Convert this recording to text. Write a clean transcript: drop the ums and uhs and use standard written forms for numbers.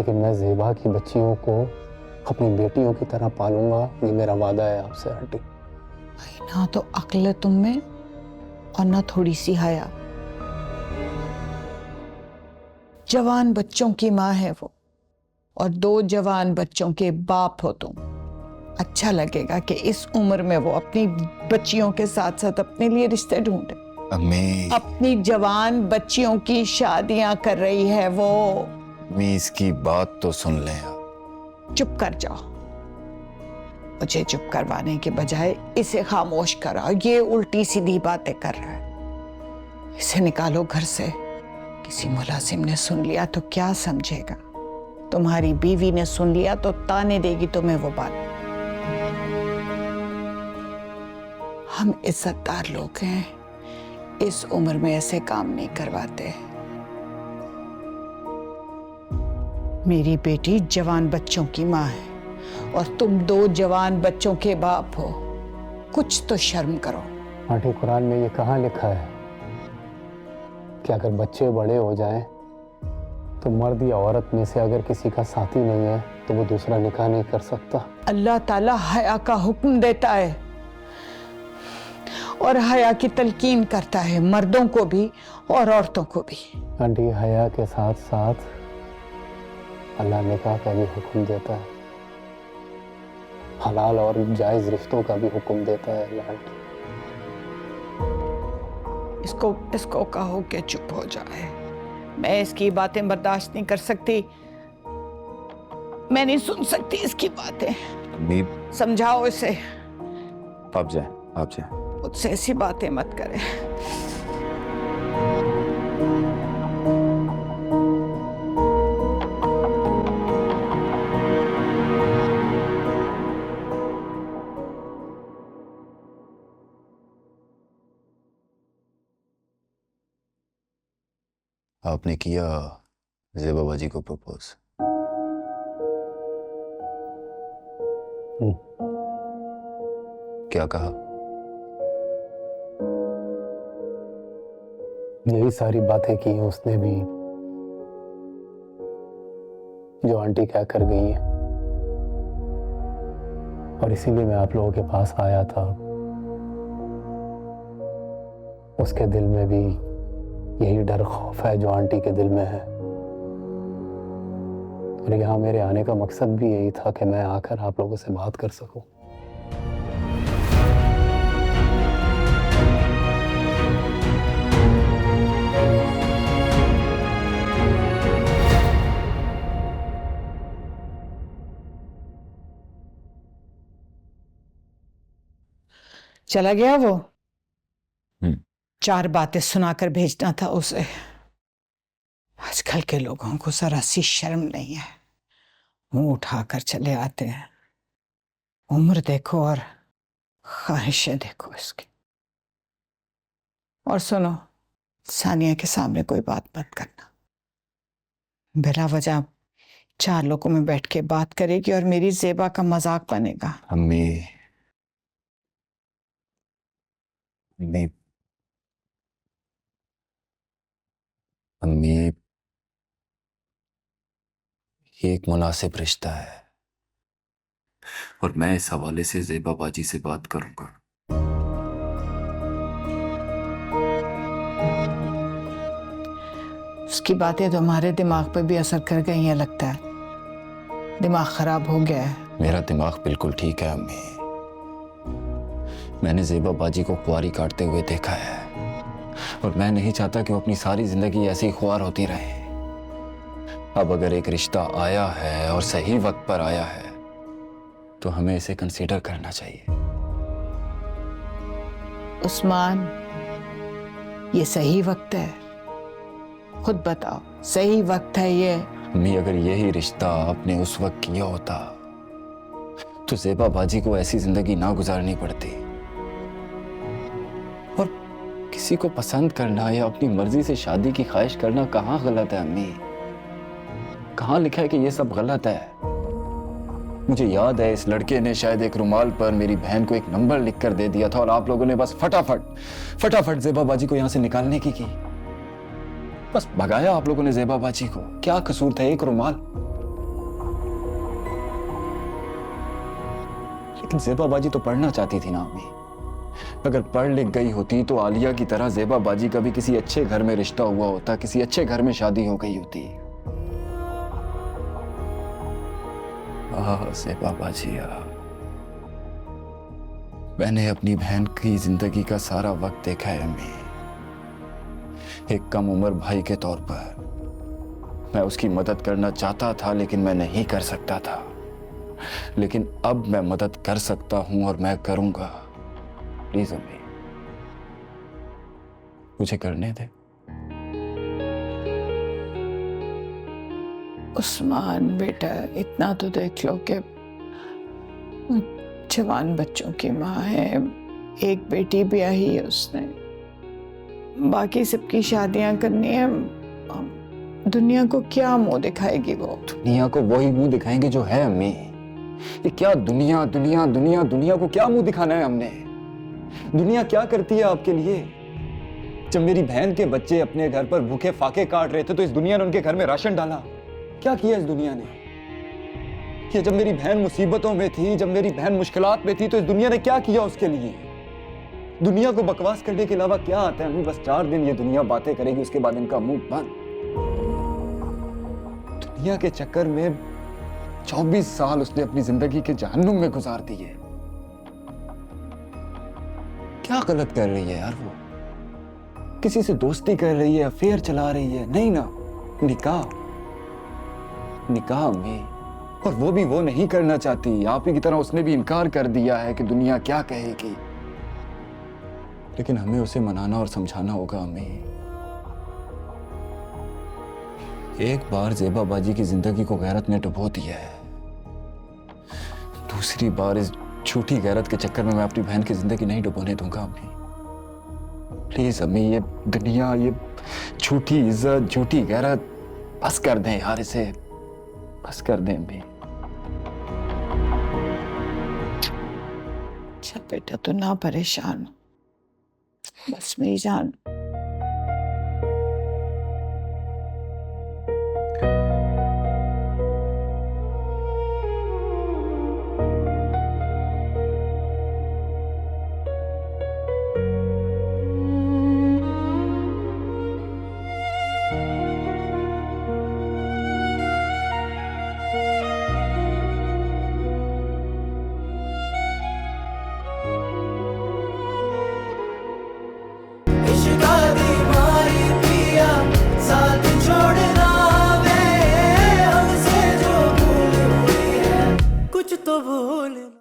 लेकिन मैं ज़ेबा की बच्चियों को अपनी बेटियों की तरह पालूंगा, ये मेरा वादा है आपसे आंटी। ना तो अक्ल है तुम में और ना थोड़ी सी हया। जवान बच्चों की माँ है वो और 2 जवान बच्चों के बाप हो तुम। अच्छा लगेगा कि इस उम्र में वो अपनी बच्चियों के साथ साथ अपने लिए रिश्ते ढूंढे। अम्मी, अपनी जवान बच्चियों की शादियां कर रही है वो। अम्मी इसकी बात तो सुन लें आप। चुप कर जाओ। मुझे चुप करवाने के बजाय इसे खामोश कराओ। ये उल्टी सीधी बातें कर रहा है। इसे निकालो घर से। किसी मुलाजिम ने सुन लिया तो क्या समझेगा? तुम्हारी बीवी ने सुन लिया तो ताने देगी तुम्हें वो बात। हम इज्जतदार लोग हैं, इस उम्र में ऐसे काम नहीं करवाते। मेरी बेटी जवान बच्चों की माँ है और तुम 2 जवान बच्चों के बाप हो। कुछ तो शर्म करो। आंटी, कुरान में ये कहाँ लिखा है कि अगर बच्चे बड़े हो जाएं तो मर्द या औरत में से अगर किसी का साथी नहीं है तो वो दूसरा निकाह नहीं कर सकता? अल्लाह ताला हया का हुक्म देता है और हया की तलकीन करता है, मर्दों को भी और औरतों को भी। आंटी, हया के साथ साथ अल्लाह निकाह का भी हुक्म देता है, हलाल और जायज रिश्तों का भी हुक्म देता है अल्लाह। आंटी, इसको कहो कि चुप हो जाए। मैं इसकी बातें बर्दाश्त नहीं कर सकती। मैं नहीं सुन सकती इसकी बातें। अम्मी, समझाओ इसे। आप जाए, आप जाए। मुझसे ऐसी बातें मत करे। आपने किया ज़ेबा बाजी को प्रपोज? क्या कहा? यही सारी बातें की हैं उसने भी जो आंटी क्या कर गई है, और इसीलिए मैं आप लोगों के पास आया था। उसके दिल में भी यही डर खौफ है जो आंटी के दिल में है, और यहाँ मेरे आने का मकसद भी यही था कि मैं आकर आप लोगों से बात कर सकूं। चला गया वो? 4 बातें सुनाकर भेजना था उसे। आजकल के लोगों को जरा सी शर्म नहीं है, मुंह उठाकर चले आते हैं। उम्र देखो और ख्वाहिशें देखो इसकी। और सुनो, सानिया के सामने कोई बात मत करना। बिला वजह 4 लोगों में बैठ के बात करेगी और मेरी ज़ेबा का मजाक बनेगा। अम्मी, अम्मी, अम्मी, ये एक मुनासिब रिश्ता है और मैं इस हवाले से ज़ेबा बाजी से बात करूंगा। उसकी बातें तुम्हारे दिमाग पे भी असर कर गई हैं लगता है। दिमाग खराब हो गया है। मेरा दिमाग बिल्कुल ठीक है अम्मी। मैंने ज़ेबा बाजी को ख्वारी काटते हुए देखा है और मैं नहीं चाहता कि वो अपनी सारी जिंदगी ऐसी ही ख्वार होती रहे। अब अगर एक रिश्ता आया है और सही वक्त पर आया है तो हमें इसे कंसीडर करना चाहिए। उस्मान, ये सही वक्त है? खुद बताओ, सही वक्त है ये? अम्मी, अगर यही रिश्ता आपने उस वक्त किया होता तो ज़ेबा बाजी को ऐसी जिंदगी ना गुजारनी पड़ती। और किसी को पसंद करना या अपनी मर्जी से शादी की ख्वाहिश करना कहाँ गलत है अम्मी? कहाँ लिखा है कि ये सब गलत है? मुझे याद है इस लड़के ने शायद एक रुमाल पर मेरी बहन को एक नंबर लिखकर दे दिया था और आप लोगों ने बस फटाफट ज़ेबा बाजी को यहां से निकालने की बस भगाया आप लोगों ने ज़ेबा बाजी को। क्या कसूर था? एक रुमाल। लेकिन ज़ेबा बाजी तो पढ़ना चाहती थी ना अम्मी। अगर पढ़ लिख गई होती तो आलिया की तरह ज़ेबा बाजी का भी किसी अच्छे घर में रिश्ता हुआ होता, किसी अच्छे घर में शादी हो गई होती। ज़ेबा बाजी, मैंने अपनी बहन की जिंदगी का सारा वक्त देखा है अम्मी। एक कम उम्र भाई के तौर पर मैं उसकी मदद करना चाहता था, लेकिन मैं नहीं कर सकता था। लेकिन अब मैं मदद कर सकता हूं और मैं करूंगा। प्लीज अम्मी, मुझे करने दे। उस्मान बेटा, इतना तो देख लो कि जवान बच्चों की माँ है, एक बेटी ब्याही है उसने, बाकी सबकी शादियां करनी है। दुनिया को क्या मुंह दिखाएगी वो? दुनिया को वही मुंह दिखाएंगे जो है अम्मी। ये क्या दुनिया दुनिया दुनिया दुनिया को क्या मुंह दिखाना है हमने? दुनिया क्या करती है आपके लिए? जब मेरी बहन के बच्चे अपने घर पर भूखे फाके काट रहे थे तो इस दुनिया ने उनके घर में राशन डाला। क्या किया इस दुनिया ने? कि जब मेरी बहन मुसीबतों में थी, जब मेरी बहन मुश्किलात में थी, तो इस दुनिया ने क्या किया उसके लिए? दुनिया को बकवास करने के अलावा क्या आता है? बस 4 दिन ये दुनिया बातें करेगी, उसके बाद इनका मुंह बंद। दुनिया के चक्कर में 24 साल उसने अपनी जिंदगी के जहन्नुम में गुजार दिए। क्या गलत कर रही है यार वो? किसी से दोस्ती कर रही है, अफेयर चला रही है? नहीं ना, निकाह, निकाह अम्मी। और वो भी वो नहीं करना चाहती। आप ही की तरह उसने भी इनकार कर दिया है कि दुनिया क्या कहेगी। लेकिन हमें उसे मनाना और समझाना होगा अम्मी। एक बार ज़ेबा बाजी की जिंदगी को गैरत ने डुबो दिया है, दूसरी बार इस झूठी गैरत के चक्कर में मैं अपनी बहन की जिंदगी नहीं डुबोने दूंगा अम्मी। प्लीज अम्मी, ये दुनिया, ये झूठी इज्जत, झूठी गैरत बस कर दें यार, इसे बस कर दें अम्मी। अच्छा बेटा, तू ना परेशान हो, बस मेरी जान